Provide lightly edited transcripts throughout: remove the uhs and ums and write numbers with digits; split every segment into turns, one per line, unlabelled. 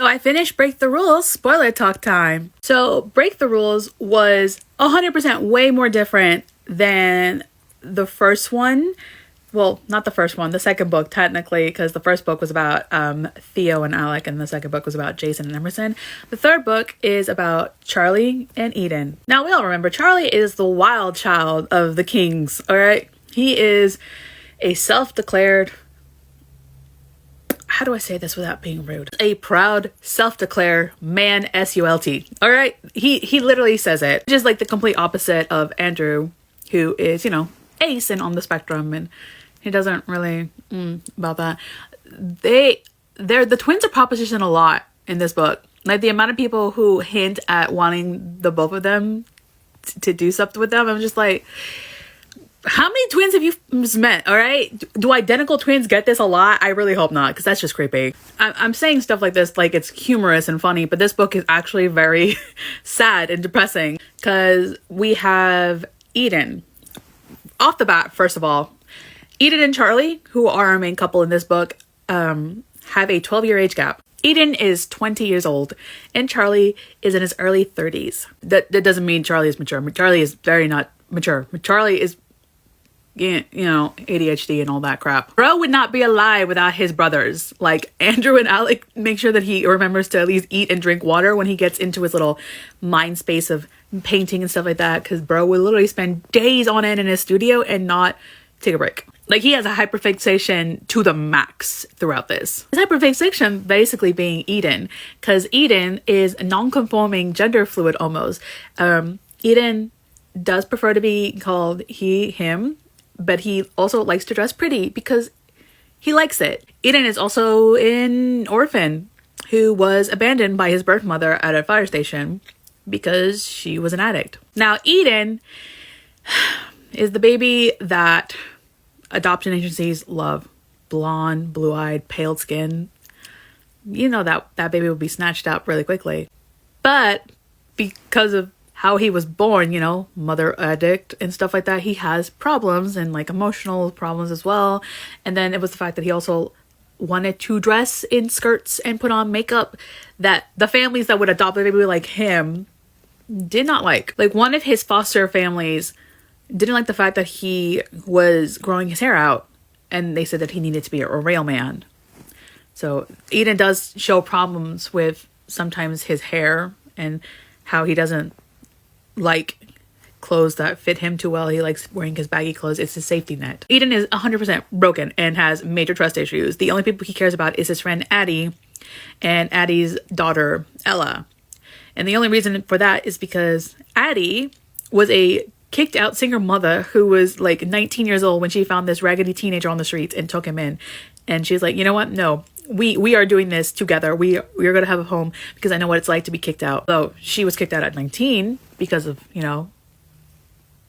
So I finished Break the Rules. Spoiler talk time. So Break the Rules was 100% way more different than the first one. Well, not the first one, the second book technically, because the first book was about Theo and Alec, and the second book was about Jason and Emerson. The third book is about Charlie and Eden. Now, we all remember Charlie is the wild child of the Kings, all right? He is a self-declared, how do I say this without being rude? A proud, self-declared man, S-U-L-T, all right? He literally says it. Just like the complete opposite of Andrew, who is, you know, ace and on the spectrum, and he doesn't really about that. The twins are propositioned a lot in this book. Like the amount of people who hint at wanting the both of them to do something with them. I'm just like, how many twins have you met? All right, do identical twins get this a lot? I really hope not, because that's just creepy. I'm saying stuff like this like it's humorous and funny, but this book is actually very sad and depressing, because we have Eden. Off the bat, first of all, Eden and Charlie, who are our main couple in this book, have a 12-year age gap. Eden is 20 years old and Charlie is in his early 30s. That doesn't mean Charlie is mature. Charlie is very not mature. Charlie is, you know, ADHD and all that crap. Bro would not be alive without his brothers. Like, Andrew and Alec make sure that he remembers to at least eat and drink water when he gets into his little mind space of painting and stuff like that, because bro would literally spend days on end in his studio and not take a break. Like, he has a hyperfixation to the max throughout this. His hyperfixation basically being Eden, because Eden is non-conforming, gender fluid almost. Eden does prefer to be called he, him, but he also likes to dress pretty because he likes it. Eden is also an orphan who was abandoned by his birth mother at a fire station because she was an addict. Now, Eden is the baby that adoption agencies love. Blonde, blue-eyed, pale skin. You know that baby would be snatched up really quickly. But because of how he was born, you know, mother addict and stuff like that, he has problems and like emotional problems as well. And then it was the fact that he also wanted to dress in skirts and put on makeup that the families that would adopt a baby like him did not like. Like, one of his foster families didn't like the fact that he was growing his hair out, and they said that he needed to be a real man. So Eden does show problems with sometimes his hair and how he doesn't like clothes that fit him too well. He likes wearing his baggy clothes. It's his safety net. Eden is 100% broken and has major trust issues. The only people he cares about is his friend Addie and Addie's daughter Ella. And the only reason for that is because Addie was a kicked out single mother who was like 19 years old when she found this raggedy teenager on the streets and took him in. And she's like, you know what? No, we are doing this together. We're going to have a home because I know what it's like to be kicked out. So she was kicked out at 19 because of, you know,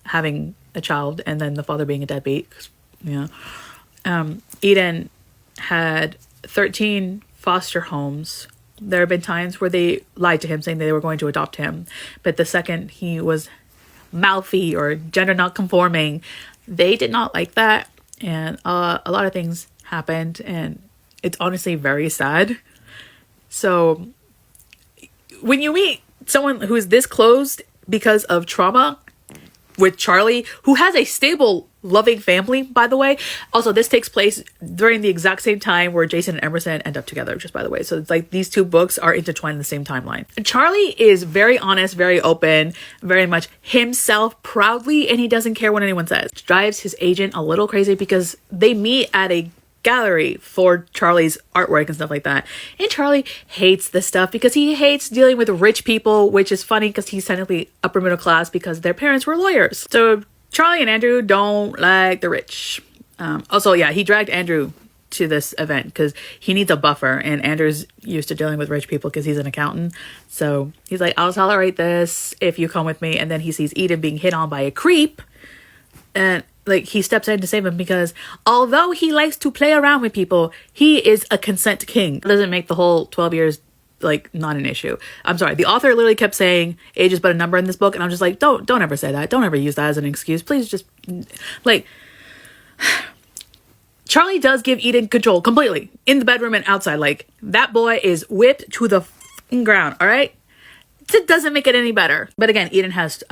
having a child and then the father being a deadbeat. Yeah. Eden had 13 foster homes. There have been times where they lied to him saying they were going to adopt him. But the second he was mouthy or gender not conforming, they did not like that. And a lot of things happened. And it's honestly very sad. So when you meet someone who is this closed because of trauma with Charlie, who has a stable, loving family, by the way. Also, this takes place during the exact same time where Jason and Emerson end up together, just by the way. So it's like these two books are intertwined in the same timeline. Charlie is very honest, very open, very much himself proudly, and he doesn't care what anyone says. Drives his agent a little crazy because they meet at a gallery for Charlie's artwork and stuff like that. And Charlie hates this stuff because he hates dealing with rich people, which is funny because he's technically upper middle class because their parents were lawyers. So Charlie and Andrew don't like the rich. Also, yeah, he dragged Andrew to this event because he needs a buffer, and Andrew's used to dealing with rich people because he's an accountant. So he's like, I'll tolerate this if you come with me. And then he sees Eden being hit on by a creep, and like he steps in to save him because although he likes to play around with people, he is a consent king. It doesn't make the whole 12 years like not an issue. I'm sorry, the author literally kept saying age is but a number in this book, and I'm just like, don't ever say that. Don't ever use that as an excuse. Please just like Charlie does give Eden control completely in the bedroom and outside. Like, that boy is whipped to the ground, all right? It doesn't make it any better. But again, Eden has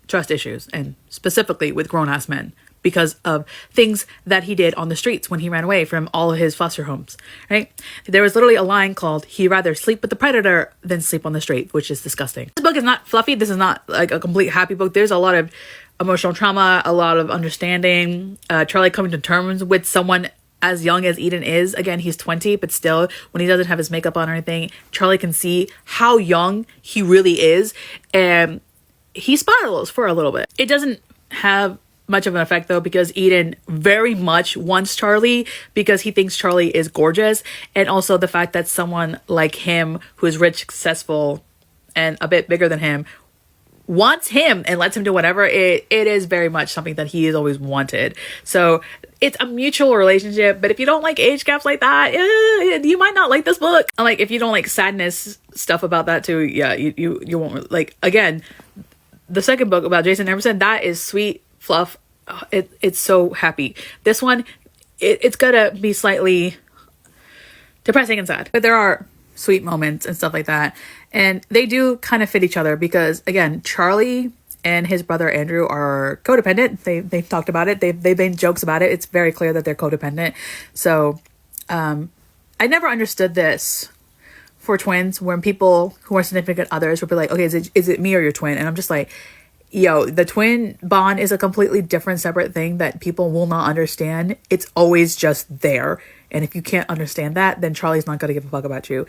trust issues, and specifically with grown-ass men, because of things that he did on the streets when he ran away from all of his foster homes, right? There was literally a line called, "He'd rather sleep with the predator than sleep on the street," which is disgusting. This book is not fluffy. This is not like a complete happy book. There's a lot of emotional trauma, a lot of understanding, Charlie coming to terms with someone as young as Eden is. Again, he's 20, but still, when he doesn't have his makeup on or anything, Charlie can see how young he really is, and he spirals for a little bit. It doesn't have much of an effect though, because Eden very much wants Charlie because he thinks Charlie is gorgeous, and also the fact that someone like him, who is rich, successful, and a bit bigger than him, wants him and lets him do whatever. It is very much something that he has always wanted. So it's a mutual relationship, but if you don't like age gaps like that, you might not like this book. Like, if you don't like sadness stuff about that too, yeah, you won't like. Again, the second book about Jason Emerson, that is sweet fluff. It's so happy. This one, it's gonna be slightly depressing and sad, but there are sweet moments and stuff like that, and they do kind of fit each other because, again, Charlie and his brother Andrew are codependent. They've talked about it. They've made jokes about it. It's very clear that they're codependent. So I never understood this for twins, when people who are significant others would be like, okay, is it me or your twin? And I'm just like, yo, the twin bond is a completely different, separate thing that people will not understand. It's always just there. And if you can't understand that, then Charlie's not going to give a fuck about you.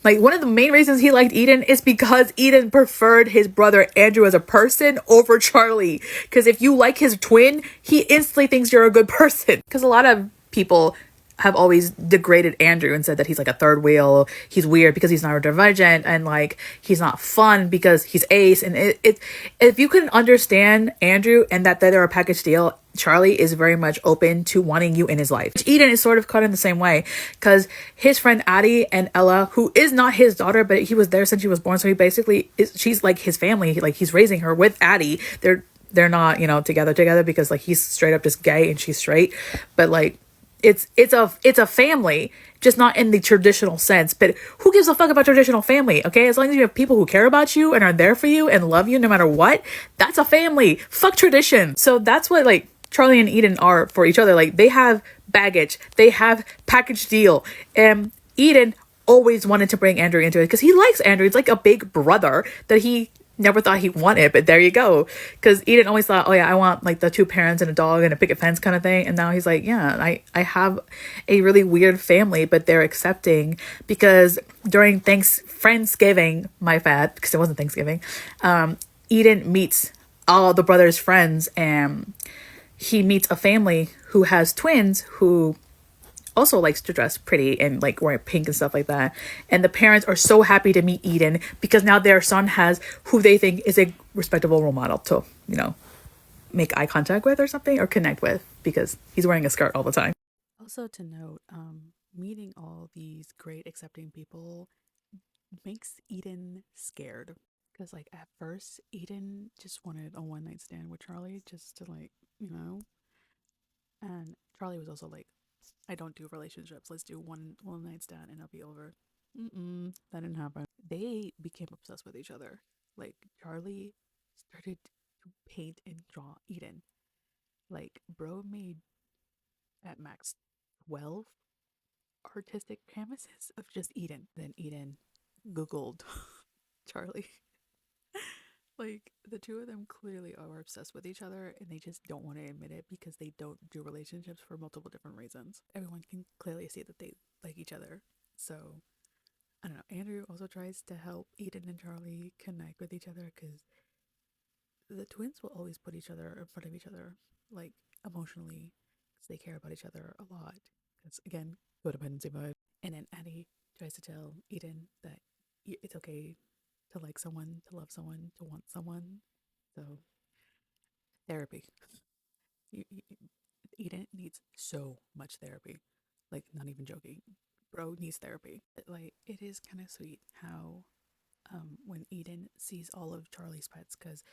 Like, one of the main reasons he liked Eden is because Eden preferred his brother Andrew as a person over Charlie. Because if you like his twin, he instantly thinks you're a good person. Because a lot of people have always degraded Andrew and said that he's like a third wheel, he's weird because he's neurodivergent, and like he's not fun because he's ace. And if you can understand Andrew and that they're a package deal, Charlie is very much open to wanting you in his life. Eden is sort of cut in the same way, because his friend Addie and Ella, who is not his daughter, but he was there since she was born, so he basically she's like his family. Like, he's raising her with Addie. They're not, you know, together because like he's straight up just gay and she's straight, but like it's a family, just not in the traditional sense. But who gives a fuck about traditional family? Okay, as long as you have people who care about you and are there for you and love you no matter what, that's a family. Fuck tradition. So that's what like Charlie and Eden are for each other. Like, they have baggage, they have package deal, and Eden always wanted to bring Andrew into it because he likes Andrew. It's like a big brother that he never thought he wanted, but there you go. Because Eden always thought, oh yeah, I want like the two parents and a dog and a picket fence kind of thing. And now he's like, yeah, I have a really weird family, but they're accepting. Because during Friendsgiving, my bad, because it wasn't Thanksgiving, Eden meets all the brothers' friends, and he meets a family who has twins who also likes to dress pretty and like wear pink and stuff like that. And the parents are so happy to meet Eden because now their son has who they think is a respectable role model to, you know, make eye contact with or something, or connect with, because he's wearing a skirt all the time. Also to note, meeting all these great accepting people makes Eden scared. Because like at first, Eden just wanted a one night stand with Charlie just to like, you know, and Charlie was also like, I don't do relationships. Let's do one night stand and it'll be over. That didn't happen. They became obsessed with each other. Like, Charlie started to paint and draw Eden. Like, bro made at max 12 artistic canvases of just Eden. Then Eden Googled Charlie. Like, the two of them clearly are obsessed with each other, and they just don't want to admit it because they don't do relationships for multiple different reasons. Everyone can clearly see that they like each other. So, I don't know. Andrew also tries to help Eden and Charlie connect with each other because the twins will always put each other in front of each other, like, emotionally, because they care about each other a lot. Because, again, codependency vibe. And then Addie tries to tell Eden that it's okay to like someone, to love someone, to want someone. So, therapy. You, you, Eden needs so much therapy. Like, not even joking. Bro needs therapy. Like, it is kind of sweet how when Eden sees all of Charlie's pets, because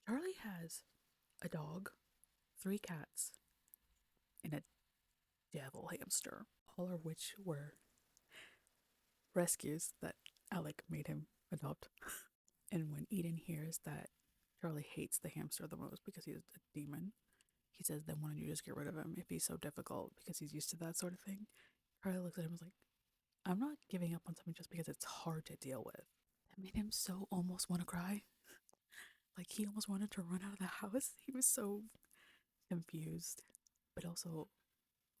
Charlie has a dog, 3 cats, and a devil hamster, all of which were rescues that Alec made him adopt. And when Eden hears that Charlie hates the hamster the most because he's a demon, he says, then why don't you just get rid of him if he's so difficult because he's used to that sort of thing? Charlie looks at him and is like, I'm not giving up on something just because it's hard to deal with. That made him so almost want to cry. Like he almost wanted to run out of the house. He was so confused, but also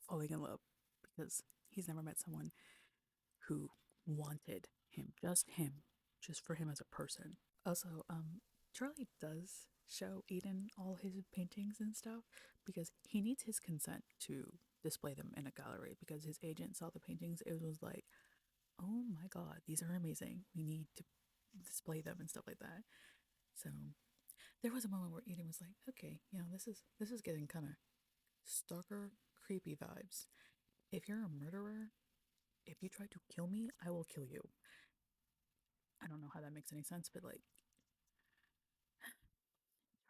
falling in love because he's never met someone who wanted him, just for him as a person. Also, Charlie does show Eden all his paintings and stuff because he needs his consent to display them in a gallery because his agent saw the paintings. It was like, oh my god, these are amazing. We need to display them and stuff like that. So there was a moment where Eden was like, okay, this is getting kind of stalker creepy vibes. If you're a murderer, if you try to kill me, I will kill you. I don't know how that makes any sense, but like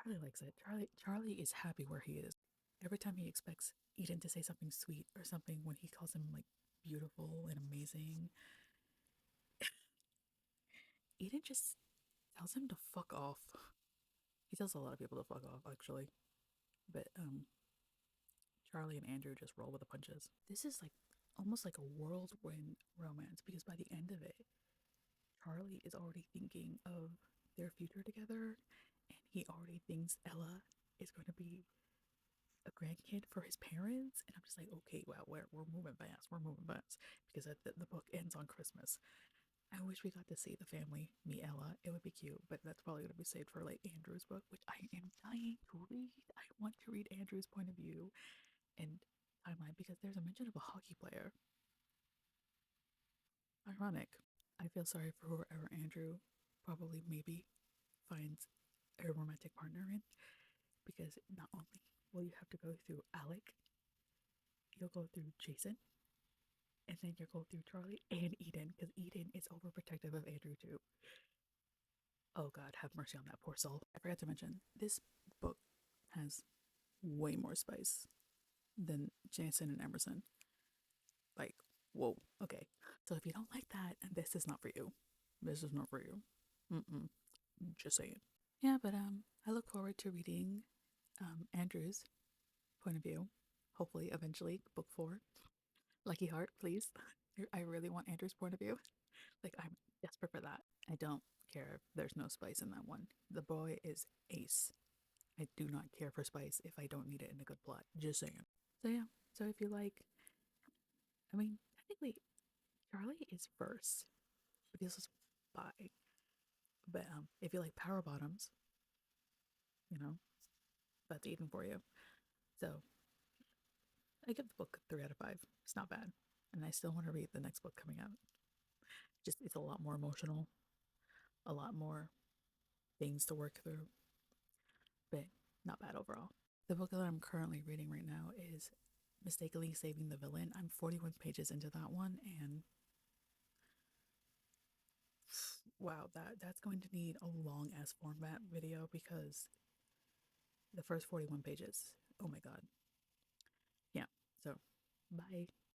Charlie likes it. Charlie is happy where he is. Every time he expects Eden to say something sweet or something when he calls him like beautiful and amazing, Eden just tells him to fuck off. He tells a lot of people to fuck off actually. But Charlie and Andrew just roll with the punches. This is like almost like a whirlwind romance because by the end of it, Charlie is already thinking of their future together and he already thinks Ella is going to be a grandkid for his parents. And I'm just like, okay, wow, we're moving fast. We're moving fast because the book ends on Christmas. I wish we got to see the family meet Ella. It would be cute, but that's probably going to be saved for like Andrew's book, which I am dying to read. I want to read Andrew's point of view and timeline because there's a mention of a hockey player. Ironic. I feel sorry for whoever Andrew probably maybe finds a romantic partner in because not only will you have to go through Alec, you'll go through Jason, and then you'll go through Charlie and Eden because Eden is overprotective of Andrew too. Oh God, have mercy on that poor soul. I forgot to mention this book has way more spice than Jason and Emerson. Like, whoa, okay. So if you don't like that, this is not for you. This is not for you. Just saying. Yeah, but I look forward to reading Andrew's point of view. Hopefully, eventually, book 4. Lucky Heart, please. I really want Andrew's point of view. Like, I'm desperate for that. I don't care if there's no spice in that one. The boy is ace. I do not care for spice if I don't need it in a good plot. Just saying. So yeah. So if you like, I mean, technically, Charlie is first, but this is bi. But if you like power bottoms, you know, that's Eden for you. So I give the book a 3 out of 5. It's not bad, and I still want to read the next book coming out. Just it's a lot more emotional, a lot more things to work through, but not bad overall. The book that I'm currently reading right now is Mistakenly Saving the Villain. I'm 41 pages into that one, and wow, that's going to need a long ass format video because the first 41 pages. Oh my god. Yeah. So, bye.